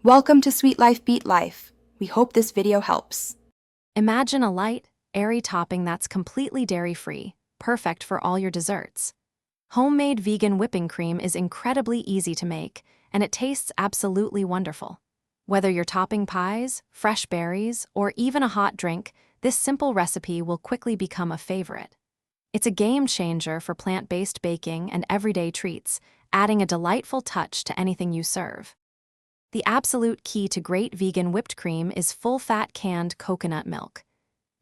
Welcome to Sweet Life Beat Life. We hope this video helps. Imagine a light, airy topping that's completely dairy-free, perfect for all your desserts. Homemade vegan whipping cream is incredibly easy to make, and it tastes absolutely wonderful. Whether you're topping pies, fresh berries, or even a hot drink, this simple recipe will quickly become a favorite. It's a game changer for plant-based baking and everyday treats, adding a delightful touch to anything you serve. The absolute key to great vegan whipped cream is full-fat canned coconut milk.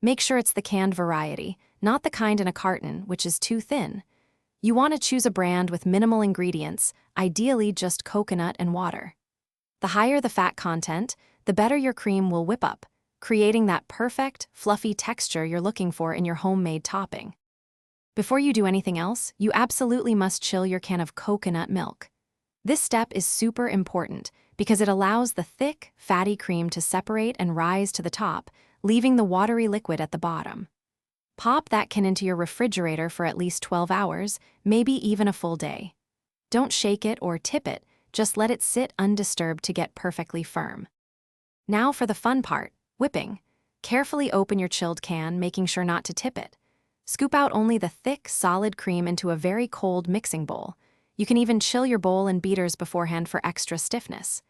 Make sure it's the canned variety, not the kind in a carton, which is too thin. You want to choose a brand with minimal ingredients, ideally just coconut and water. The higher the fat content, the better your cream will whip up, creating that perfect, fluffy texture you're looking for in your homemade topping. Before you do anything else, you absolutely must chill your can of coconut milk. This step is super important because it allows the thick, fatty cream to separate and rise to the top, leaving the watery liquid at the bottom. Pop that can into your refrigerator for at least 12 hours, maybe even a full day. Don't shake it or tip it, just let it sit undisturbed to get perfectly firm. Now for the fun part, whipping. Carefully open your chilled can, making sure not to tip it. Scoop out only the thick, solid cream into a very cold mixing bowl. You can even chill your bowl and beaters beforehand for extra stiffness.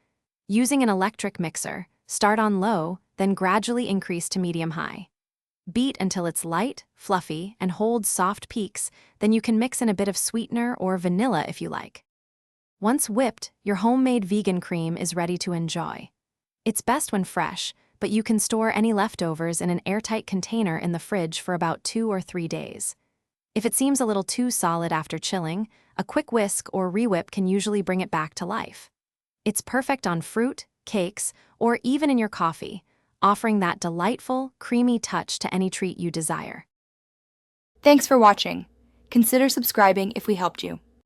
Using an electric mixer, start on low, then gradually increase to medium-high. Beat until it's light, fluffy, and holds soft peaks, then you can mix in a bit of sweetener or vanilla if you like. Once whipped, your homemade vegan cream is ready to enjoy. It's best when fresh, but you can store any leftovers in an airtight container in the fridge for about 2 or 3 days. If it seems a little too solid after chilling, a quick whisk or re-whip can usually bring it back to life. It's perfect on fruit, cakes, or even in your coffee, offering that delightful, creamy touch to any treat you desire. Thanks for watching. Consider subscribing if we helped you.